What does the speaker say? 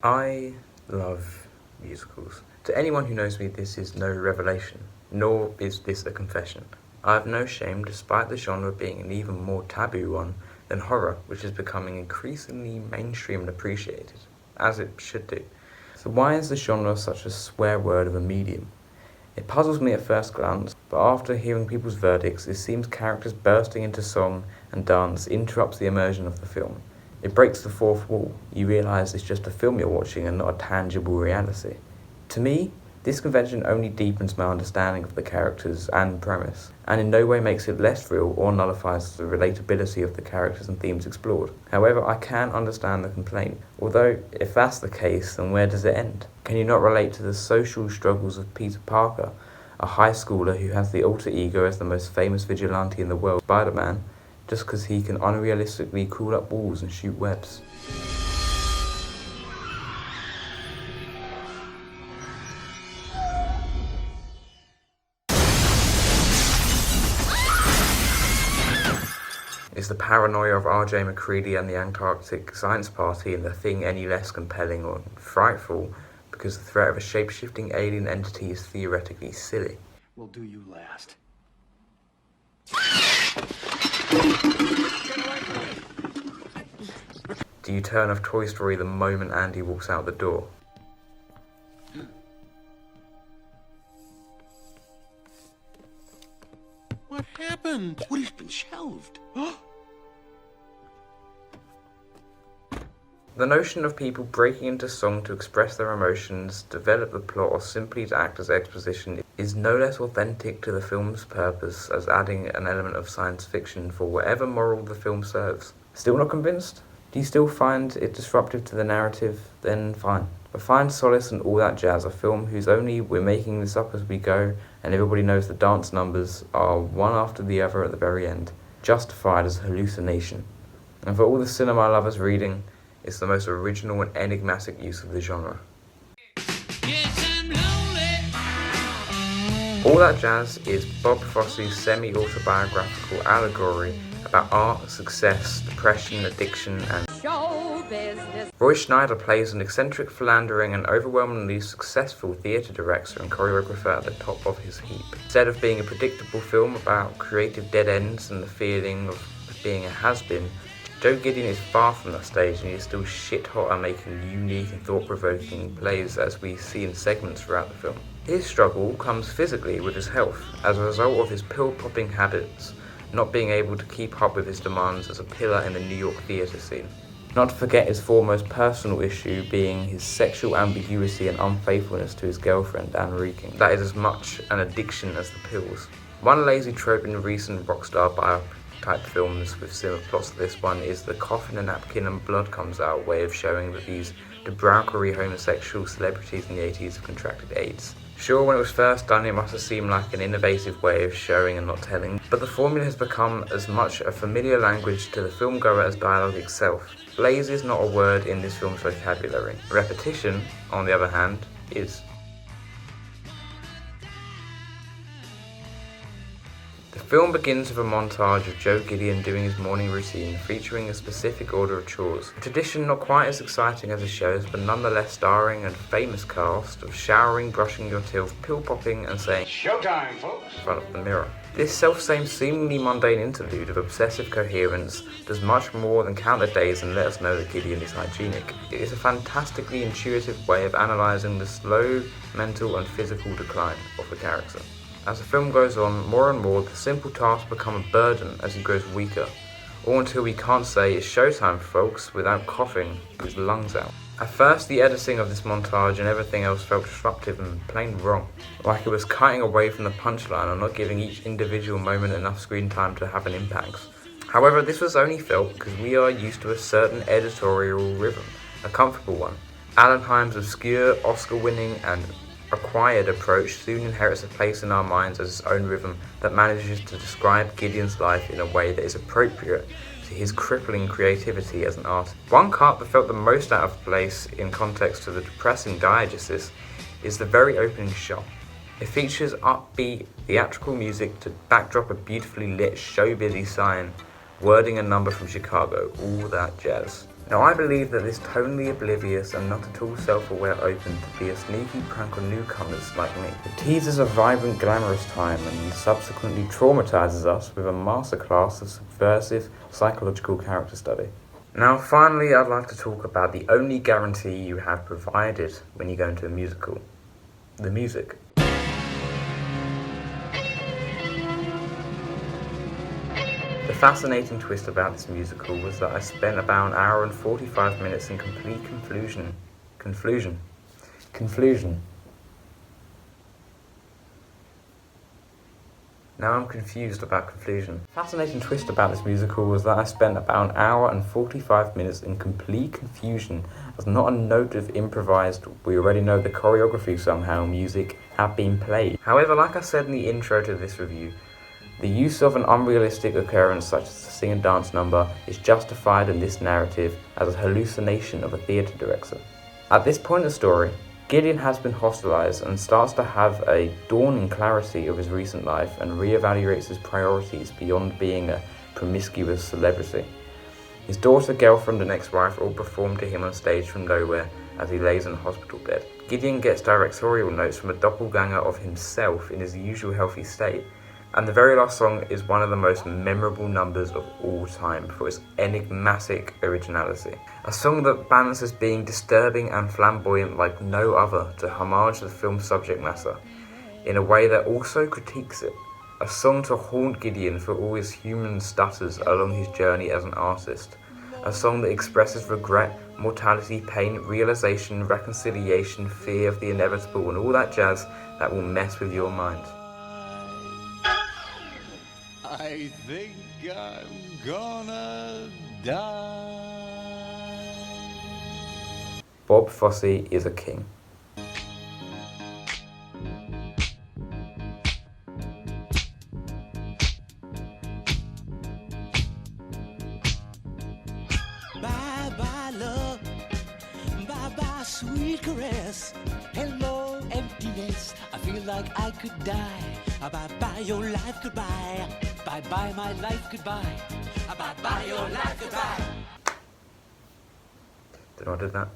I love musicals. To anyone who knows me, this is no revelation, nor is this a confession. I have no shame, despite the genre being an even more taboo one than horror, which is becoming increasingly mainstream and appreciated, as it should do. So why is the genre such a swear word of a medium? It puzzles me at first glance, but after hearing people's verdicts, it seems characters bursting into song and dance interrupts the immersion of the film. It breaks the fourth wall. You realise it's just a film you're watching and not a tangible reality. To me, this convention only deepens my understanding of the characters and premise, and in no way makes it less real or nullifies the relatability of the characters and themes explored. However, I can understand the complaint, although if that's the case, then where does it end? Can you not relate to the social struggles of Peter Parker, a high schooler who has the alter ego as the most famous vigilante in the world, Spider-Man, just because he can unrealistically crawl up walls and shoot webs? Is the paranoia of R.J. MacReady and the Antarctic Science Party and The Thing any less compelling or frightful because the threat of a shape-shifting alien entity is theoretically silly? We'll do you last. Do you turn off Toy Story the moment Andy walks out the door? What happened? Woody's been shelved. The notion of people breaking into song to express their emotions, develop the plot, or simply to act as exposition is no less authentic to the film's purpose as adding an element of science fiction for whatever moral the film serves. Still not convinced? Do you still find it disruptive to the narrative? Then fine. But find solace in all that jazz, a film whose only we're making this up as we go and everybody knows the dance numbers are one after the other at the very end, justified as a hallucination. And for all the cinema lovers reading, it's the most original and enigmatic use of the genre. All That Jazz is Bob Fosse's semi-autobiographical allegory about art, success, depression, addiction, and show business. Roy Schneider plays an eccentric, philandering, and overwhelmingly successful theatre director and choreographer at the top of his heap. Instead of being a predictable film about creative dead ends and the feeling of being a has-been, Joe Gideon is far from that stage, and he is still shit-hot at making unique and thought-provoking plays as we see in segments throughout the film. His struggle comes physically with his health, as a result of his pill-popping habits, not being able to keep up with his demands as a pillar in the New York theatre scene. Not to forget his foremost personal issue being his sexual ambiguity and unfaithfulness to his girlfriend, Anne Reeking. That is as much an addiction as the pills. One lazy trope in recent rockstar biopic-type films with similar plots to this one is the cough in a napkin and blood comes out way of showing that these debauchery homosexual celebrities in the 80s have contracted AIDS. Sure, when it was first done, it must have seemed like an innovative way of showing and not telling, but the formula has become as much a familiar language to the filmgoer as dialogue itself. Lazy is not a word in this film's vocabulary. Repetition, on the other hand, is. The film begins with a montage of Joe Gideon doing his morning routine, featuring a specific order of chores. A tradition not quite as exciting as it shows, but nonetheless starring a famous cast of showering, brushing your teeth, pill-popping, and saying "Showtime, folks!" in front of the mirror. This self-same, seemingly mundane interlude of obsessive coherence does much more than count the days and let us know that Gideon is hygienic. It is a fantastically intuitive way of analysing the slow mental and physical decline of the character. As the film goes on, more and more, the simple tasks become a burden as he grows weaker, all until he can't say "it's showtime, folks" without coughing his lungs out. At first, the editing of this montage and everything else felt disruptive and plain wrong, like it was cutting away from the punchline or not giving each individual moment enough screen time to have an impact. However, this was only felt because we are used to a certain editorial rhythm, a comfortable one. Alan Hymes' obscure, Oscar-winning, and acquired approach soon inherits a place in our minds as its own rhythm that manages to describe Gideon's life in a way that is appropriate to his crippling creativity as an artist. One cut that felt the most out of place in context to the depressing diegesis is the very opening shot. It features upbeat theatrical music to backdrop a beautifully lit show busy sign wording a number from Chicago, All That Jazz. Now I believe that this tonally oblivious and not at all self-aware open to be a sneaky prank on newcomers like me. It teases a vibrant, glamorous time and subsequently traumatizes us with a masterclass of subversive psychological character study. Now finally, I'd like to talk about the only guarantee you have provided when you go into a musical: the music. The fascinating twist about this musical was that I spent about an hour and 45 minutes in complete confusion. Now I'm confused about confusion. The fascinating twist about this musical was that I spent about an hour and 45 minutes in complete confusion, as not a note of improvised, we already know the choreography somehow, music had been played. However, like I said in the intro to this review, the use of an unrealistic occurrence such as the sing and dance number is justified in this narrative as a hallucination of a theatre director. At this point in the story, Gideon has been hostilized and starts to have a dawning clarity of his recent life and reevaluates his priorities beyond being a promiscuous celebrity. His daughter, girlfriend and ex-wife all perform to him on stage from nowhere as he lays in a hospital bed. Gideon gets directorial notes from a doppelganger of himself in his usual healthy state. And the very last song is one of the most memorable numbers of all time for its enigmatic originality. A song that balances being disturbing and flamboyant like no other to homage the film's subject matter, in a way that also critiques it. A song to haunt Gideon for all his human stutters along his journey as an artist. A song that expresses regret, mortality, pain, realization, reconciliation, fear of the inevitable and all that jazz that will mess with your mind. I think I'm gonna die. Bob Fosse is a king. Bye bye love, bye bye sweet caress. Hello emptiness, I feel like I could die. Bye bye your life goodbye. Bye bye my life goodbye. Bye bye your life goodbye. Did I do that?